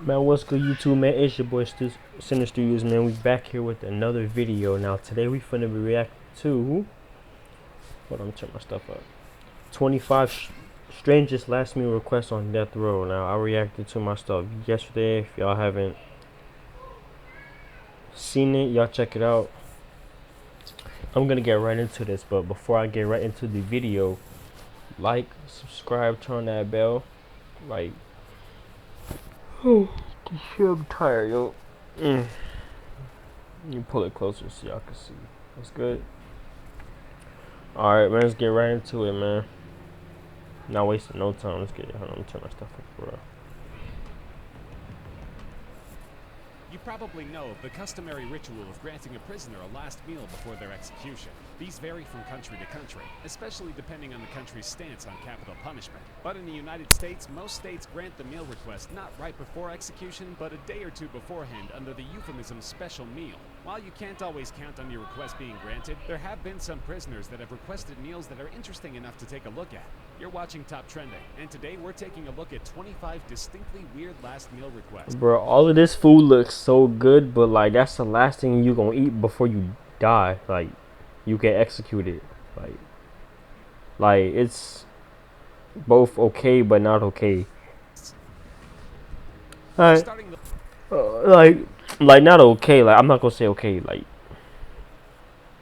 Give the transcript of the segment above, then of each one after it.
Man, what's good YouTube, man? It's your boy Sinister Use, man. We back here with another video. Now today we finna be reacting to, hold on, I'm turn my stuff up. 25 strangest last meal requests on death row. Now I reacted to my stuff yesterday. If y'all haven't seen it, y'all check it out. I'm gonna get right into this, but before I get right into the video, like, subscribe, turn that bell. Like, oh shit, I'm tired, yo. You pull it closer so y'all can see. That's good. Alright, man, let's get right into it, man. Not wasting no time. Let's get it. Hold on, let me turn my stuff up, bro. You probably know of the customary ritual of granting a prisoner a last meal before their execution. These vary from country to country, especially depending on the country's stance on capital punishment. But in the United States, most states grant the meal request not right before execution, but a day or two beforehand under the euphemism special meal. While you can't always count on your request being granted, there have been some prisoners that have requested meals that are interesting enough to take a look at. You're watching Top Trending, and today we're taking a look at 25 distinctly weird last meal requests. Bro, all of this food looks so good, but like that's the last thing you gonna eat before you die. Like, you get executed. Like it's both okay but not okay. Alright. Like not okay. Like, I'm not gonna say okay. Like,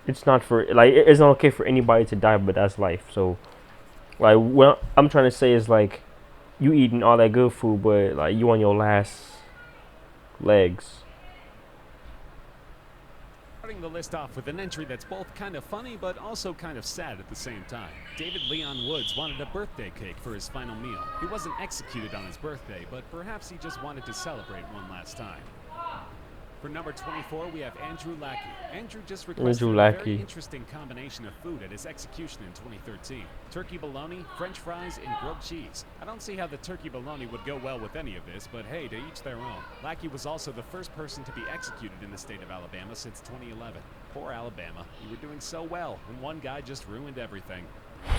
it's not for, like, it's not okay for anybody to die, but that's life. So like, what I'm trying to say is, like, you eating all that good food, but like you on your last legs. Starting the list off with an entry that's both kind of funny but also kind of sad at the same time. David Leon Woods wanted a birthday cake for his final meal. He wasn't executed on his birthday, but perhaps he just wanted to celebrate one last time. For number 24, we have Andrew Lackey. Andrew just requested a very interesting combination of food at his execution in 2013. Turkey bologna, French fries, and grilled cheese. I don't see how the turkey bologna would go well with any of this, but hey, to each their own. Lackey was also the first person to be executed in the state of Alabama since 2011. Poor Alabama, you were doing so well, and one guy just ruined everything.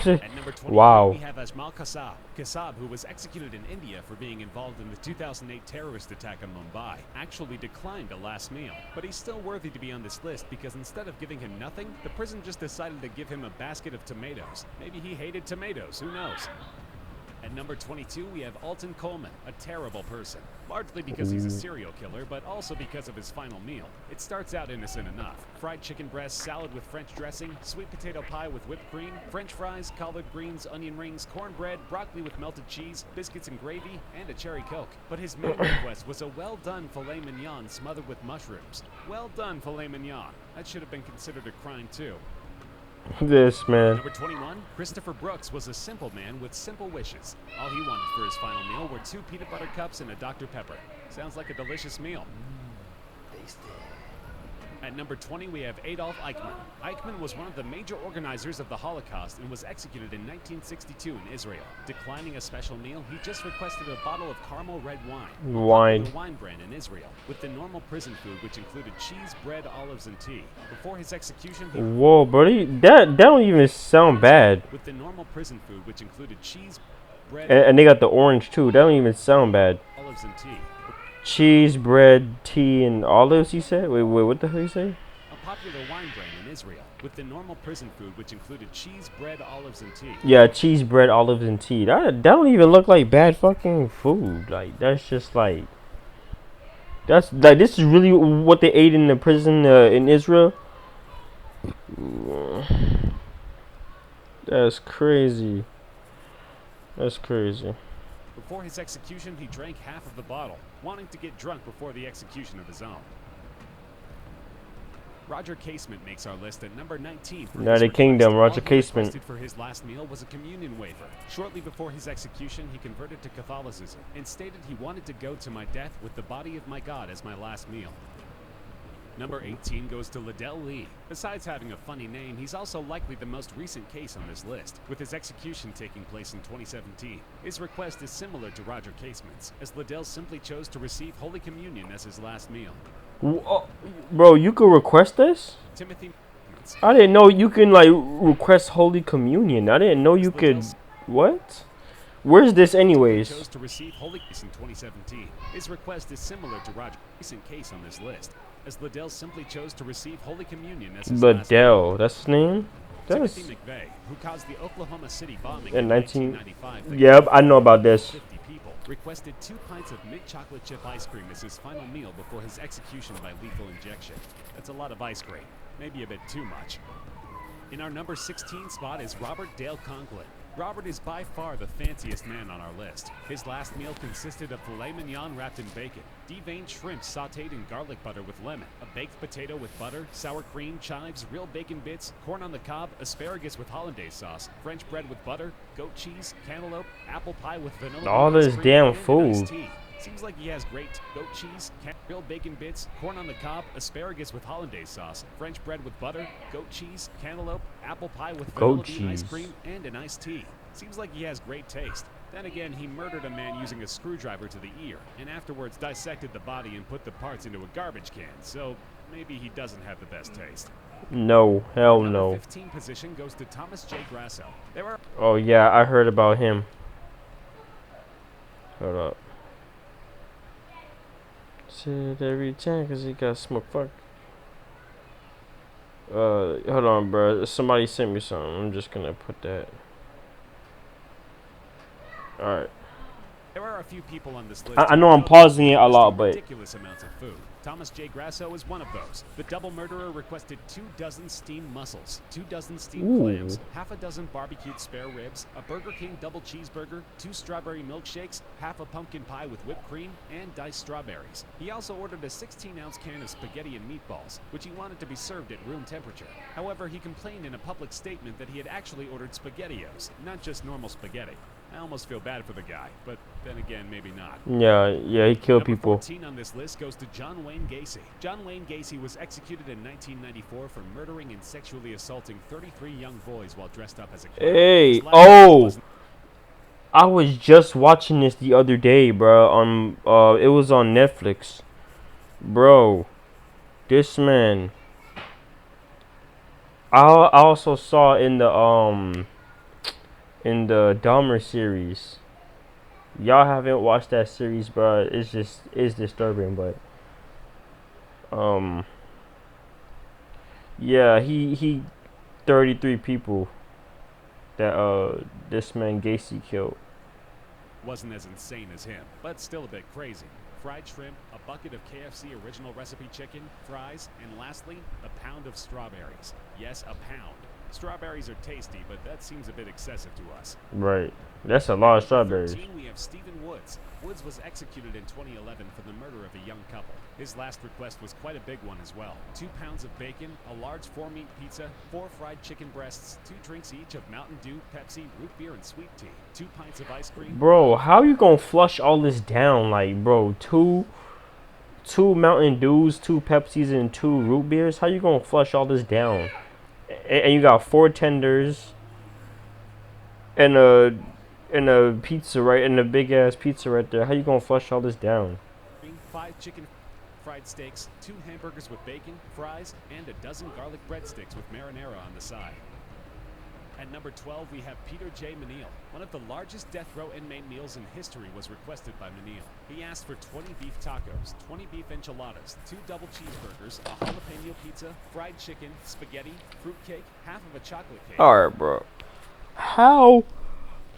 At number 23, wow. We have Ajmal Kasab. Kasab, who was executed in India for being involved in the 2008 terrorist attack on Mumbai, actually declined a last meal. But he's still worthy to be on this list because instead of giving him nothing, the prison just decided to give him a basket of tomatoes. Maybe he hated tomatoes, who knows? At number 22, we have Alton Coleman, a terrible person. Largely because he's a serial killer, but also because of his final meal. It starts out innocent enough. Fried chicken breast, salad with French dressing, sweet potato pie with whipped cream, French fries, collard greens, onion rings, cornbread, broccoli with melted cheese, biscuits and gravy, and a cherry coke. But his main request was a well-done filet mignon smothered with mushrooms. Well done, filet mignon. That should have been considered a crime, too. This man. Number 21, Christopher Brooks was a simple man with simple wishes. All he wanted for his final meal were 2 peanut butter cups and a Dr. Pepper. Sounds like a delicious meal. At number 20, we have Adolf Eichmann. Eichmann was one of the major organizers of the Holocaust and was executed in 1962 in Israel. Declining a special meal, he just requested a bottle of caramel red wine. A wine brand in Israel, with the normal prison food, which included cheese, bread, olives, and tea. Before his execution, he... Whoa, buddy, that don't even sound bad. With the normal prison food, which included cheese, bread, and they got the orange too. That don't even sound bad. Olives and tea. Cheese, bread, tea, and olives, you said? Wait, what the hell you say? A popular wine brand in Israel, with the normal prison food, which included cheese, bread, olives, and tea. Yeah, cheese, bread, olives, and tea. That don't even look like bad fucking food. Like, that's just like... That's, like, this is really what they ate in the prison in Israel? That's crazy. That's crazy. Before his execution, he drank half of the bottle, wanting to get drunk before the execution of his own. Roger Casement makes our list at number 19. United Kingdom, Roger Casement. For his last meal was a communion wafer. Shortly before his execution, he converted to Catholicism and stated he wanted to go to my death with the body of my God as my last meal. Number 18 goes to Liddell Lee. Besides having a funny name, he's also likely the most recent case on this list, with his execution taking place in 2017. His request is similar to Roger Casement's, as Liddell simply chose to receive Holy Communion as his last meal. Bro, you could request this? Timothy... I didn't know you can, like, request Holy Communion. I didn't know you could... What? Where's this He anyways? chose to receive Holy Case in 2017. His request is similar to Roger's recent case on this list, as Liddell simply chose to receive Holy Communion as his last meal. Liddell, that's his name? Timothy That's McVeigh, who caused the Oklahoma City bombing in in 1995, that Yep, killed I know about this. 50 people, requested 2 pints of mint chocolate chip ice cream as his final meal before his execution by lethal injection. That's a lot of ice cream, maybe a bit too much. In our number 16 spot is Robert Dale Conklin. Robert is by far the fanciest man on our list. His last meal consisted of filet mignon wrapped in bacon, deveined shrimp sautéed in garlic butter with lemon, a baked potato with butter, sour cream, chives, real bacon bits, corn on the cob, asparagus with hollandaise sauce, French bread with butter, goat cheese, cantaloupe, apple pie with vanilla All ice this cream, damn and an food. iced tea. Seems like he has great goat cheese, real bacon bits, corn on the cob, asparagus with hollandaise sauce, French bread with butter, goat cheese, cantaloupe, apple pie with vanilla Goat bean ice cheese. cream, and an iced tea. Seems like he has great taste. Then again, he murdered a man using a screwdriver to the ear, and afterwards dissected the body and put the parts into a garbage can, so maybe he doesn't have the best taste. No, hell Number no. 15 position goes to Thomas J. Grasso. There are Oh yeah, I heard about him. Hold up. Said every time cause he got smoked. Fuck. Hold on, bro. Somebody sent me something. I'm just gonna put that. Alright. There are a few people on this list. I know I'm pausing it a lot, but ridiculous amounts of food. Thomas J. Grasso is one of those. The double murderer requested 2 dozen steamed mussels, 2 dozen steamed clams, half a dozen barbecued spare ribs, a Burger King double cheeseburger, 2 strawberry milkshakes, half a pumpkin pie with whipped cream, and diced strawberries. He also ordered a 16-ounce can of spaghetti and meatballs, which he wanted to be served at room temperature. However, he complained in a public statement that he had actually ordered SpaghettiOs, not just normal spaghetti. I almost feel bad for the guy, but then again, maybe not. yeah, he killed Number people. 14 on this list goes to John Wayne Gacy. John Wayne Gacy was executed in 1994 for murdering and sexually assaulting 33 young boys while dressed up as a clown. Hey, His last oh, wasn't- I was just watching this the other day, bro. It was on Netflix, bro. This man. I also saw in the Dahmer series. Y'all haven't watched that series, bro. It's disturbing, but yeah, he 33 people that this man Gacy killed. wasn't as insane as him, but still a bit crazy. Fried shrimp, a bucket of KFC original recipe chicken, fries, and lastly, a pound of strawberries. Yes, a pound. Strawberries are tasty, but that seems a bit excessive to us. Right. That's a lot of At strawberries. 13, we have Stephen Woods. Woods was executed in 2011 for the murder of a young couple. His last request was quite a big one as well. 2 pounds of bacon, a large 4-meat pizza, 4 fried chicken breasts, 2 drinks each of Mountain Dew, Pepsi, root beer, and sweet tea, 2 pints of ice cream. Bro, how you gonna flush all this down? Like, bro, two Mountain Dews, 2 Pepsis, and 2 root beers. How you gonna flush all this down? And you got 4 tenders and a pizza, right? And a big ass pizza right there. How you gonna flush all this down? 5 chicken fried steaks, 2 hamburgers with bacon, fries, and a dozen garlic breadsticks with marinara on the side. At number 12, we have Peter J. Menil. One of the largest death row inmate meals in history was requested by Menil. He asked for 20 beef tacos, 20 beef enchiladas, 2 double cheeseburgers, a jalapeno pizza, fried chicken, spaghetti, fruitcake, half of a chocolate cake. Alright, bro. How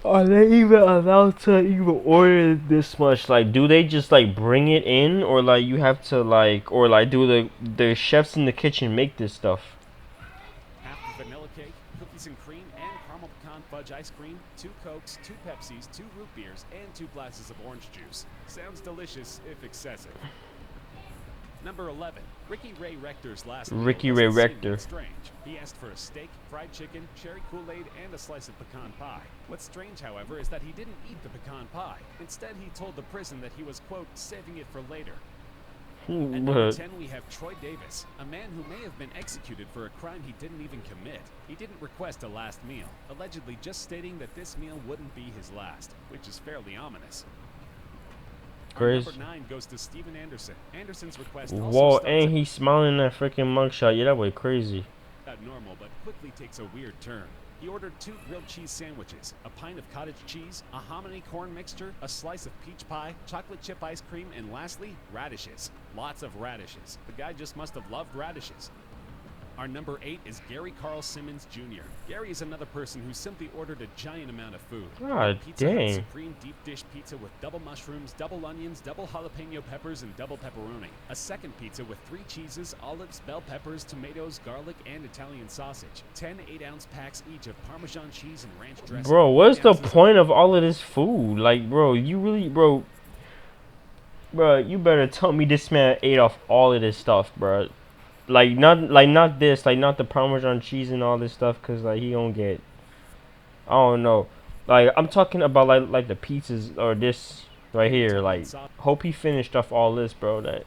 are they even allowed to even order this much? Like, do they just like bring it in, or like you have to like, or like do the chefs in the kitchen make this stuff? Half of vanilla cake, cookies and cream, and caramel pecan fudge ice cream, 2 Cokes, 2 Pepsis, 2 root beers, and 2 glasses of orange juice. Sounds delicious, if excessive. Number 11, Ricky Ray Rector's last meal Ricky was Ray insanely Rector. strange. He asked for a steak, fried chicken, cherry Kool-Aid, and a slice of pecan pie. What's strange, however, is that he didn't eat the pecan pie. Instead, he told the prison that he was, quote, saving it for later. At number 10, we have Troy Davis, a man who may have been executed for a crime he didn't even commit. He didn't request a last meal, allegedly just stating that this meal wouldn't be his last, which is fairly ominous. Crazy. Number 9 goes to Steven Anderson. Anderson's request also Whoa, starts and he's smiling in that freaking mugshot. Yeah, that way crazy. at normal, but quickly takes a weird turn. He ordered 2 grilled cheese sandwiches, a pint of cottage cheese, a hominy corn mixture, a slice of peach pie, chocolate chip ice cream, and lastly, radishes. Lots of radishes. The guy just must have loved radishes. Our number 8 is Gary Carl Simmons Jr. Gary is another person who simply ordered a giant amount of food. God Pizza Hut dang. Supreme deep dish pizza with double mushrooms, double onions, double jalapeno peppers, and double pepperoni. A second pizza with 3 cheeses, olives, bell peppers, tomatoes, garlic, and Italian sausage. 10 8-ounce packs each of Parmesan cheese and ranch dressing. Bro, what's 8 the ounces point of all of this food? Like, bro, you really, bro, you better tell me this man ate off all of this stuff, bro. Like not this, like not the Parmesan cheese and all this stuff, cause like he don't get, I don't know. Like I'm talking about like the pizzas or this right here. Like hope he finished off all this, bro. That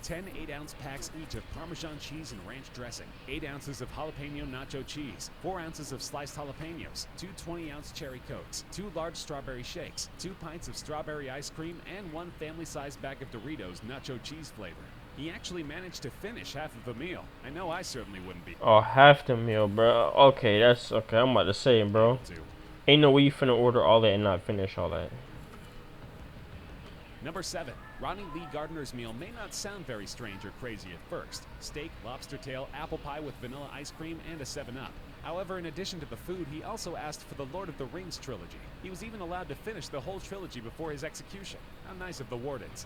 10 8-ounce packs each of Parmesan cheese and ranch dressing, 8 ounces of jalapeno nacho cheese, 4 ounces of sliced jalapenos, 2 20-ounce cherry cokes, 2 large strawberry shakes, 2 pints of strawberry ice cream, and 1 family-sized bag of Doritos nacho cheese flavor. He actually managed to finish half of the meal. I know I certainly wouldn't be. oh, half the meal, bro. Okay, that's okay. I'm about to say, bro. Ain't no way you finna order all that and not finish all that. Number 7. Ronnie Lee Gardner's meal may not sound very strange or crazy at first. Steak, lobster tail, apple pie with vanilla ice cream, and a 7-Up. However, in addition to the food, he also asked for the Lord of the Rings trilogy. He was even allowed to finish the whole trilogy before his execution. How nice of the wardens.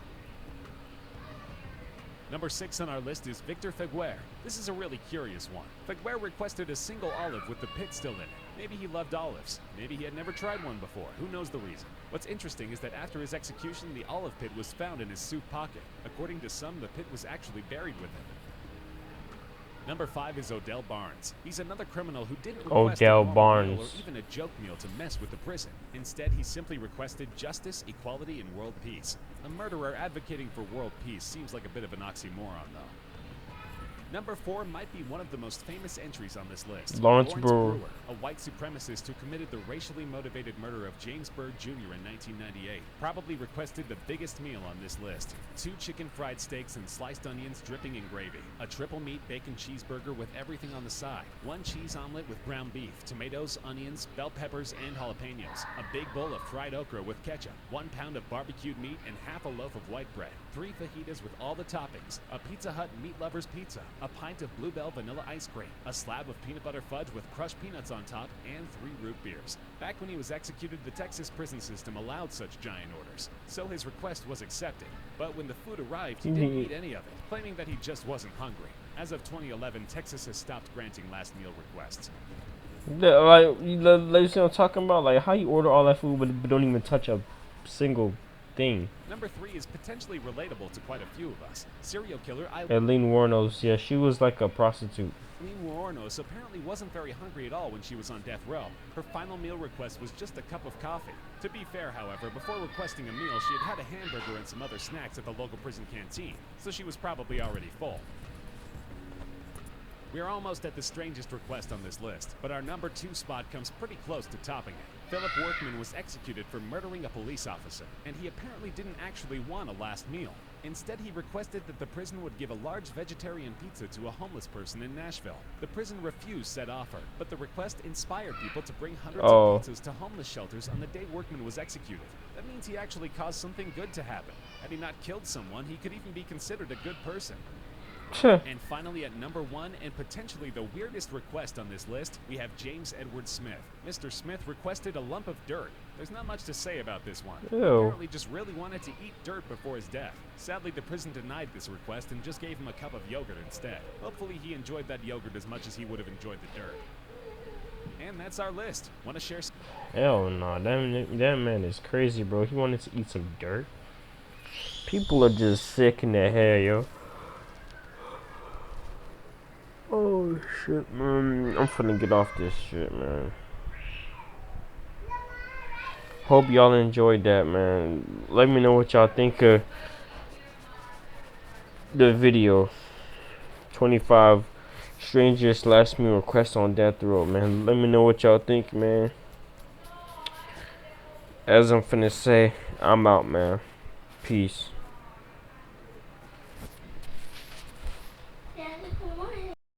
Number 6 on our list is Victor Feguer. This is a really curious one. Feguer requested a single olive with the pit still in it. Maybe he loved olives. Maybe he had never tried one before. Who knows the reason? What's interesting is that after his execution, the olive pit was found in his suit pocket. According to some, the pit was actually buried with him. Number 5 is Odell Barnes. He's another criminal who didn't request a Odell normal meal or Barnes. even a joke meal to mess with the prison. Instead, he simply requested justice, equality, and world peace. A murderer advocating for world peace seems like a bit of an oxymoron, though. Number 4 might be one of the most famous entries on this list. Lawrence Brewer. A white supremacist who committed the racially motivated murder of James Byrd Jr. in 1998, probably requested the biggest meal on this list. 2 chicken fried steaks and sliced onions dripping in gravy. A triple meat bacon cheeseburger with everything on the side. 1 cheese omelet with ground beef, tomatoes, onions, bell peppers, and jalapenos. A big bowl of fried okra with ketchup. 1 pound of barbecued meat and half a loaf of white bread. 3 fajitas with all the toppings. A Pizza Hut meat lovers pizza. A pint of Bluebell vanilla ice cream, a slab of peanut butter fudge with crushed peanuts on top, and 3 root beers. Back when he was executed, the Texas prison system allowed such giant orders, so his request was accepted. But when the food arrived, he didn't eat any of it, claiming that he just wasn't hungry. As of 2011, Texas has stopped granting last meal requests. Like you know what I'm talking about? Like how you order all that food but don't even touch a single thing. Number 3 is potentially relatable to quite a few of us. Serial killer Eileen Wuornos, yeah, she was like a prostitute. Eileen Wuornos apparently wasn't very hungry at all when she was on death row. Her final meal request was just a cup of coffee. To be fair, however, before requesting a meal, she had had a hamburger and some other snacks at the local prison canteen, so she was probably already full. We are almost at the strangest request on this list, but our number 2 spot comes pretty close to topping it. Philip Workman was executed for murdering a police officer, and he apparently didn't actually want a last meal. Instead, he requested that the prison would give a large vegetarian pizza to a homeless person in Nashville. The prison refused said offer, but the request inspired people to bring hundreds of pizzas to homeless shelters on the day Workman was executed. That means he actually caused something good to happen. Had he not killed someone, he could even be considered a good person. And finally, at number 1, and potentially the weirdest request on this list, we have James Edward Smith. Mr. Smith requested a lump of dirt. There's not much to say about this one. He apparently just really wanted to eat dirt before his death. Sadly, the prison denied this request and just gave him a cup of yogurt instead. Hopefully he enjoyed that yogurt as much as he would have enjoyed the dirt. And that's our list. Want to share some? Hell no, that man is crazy, bro. He wanted to eat some dirt. People are just sick in the head, yo. Oh shit, man. I'm finna get off this shit, man. Hope y'all enjoyed that, man. Let me know what y'all think of the video. 25 strangest last meal requests on death row, man. Let me know what y'all think, man. As I'm finna say, I'm out, man. Peace.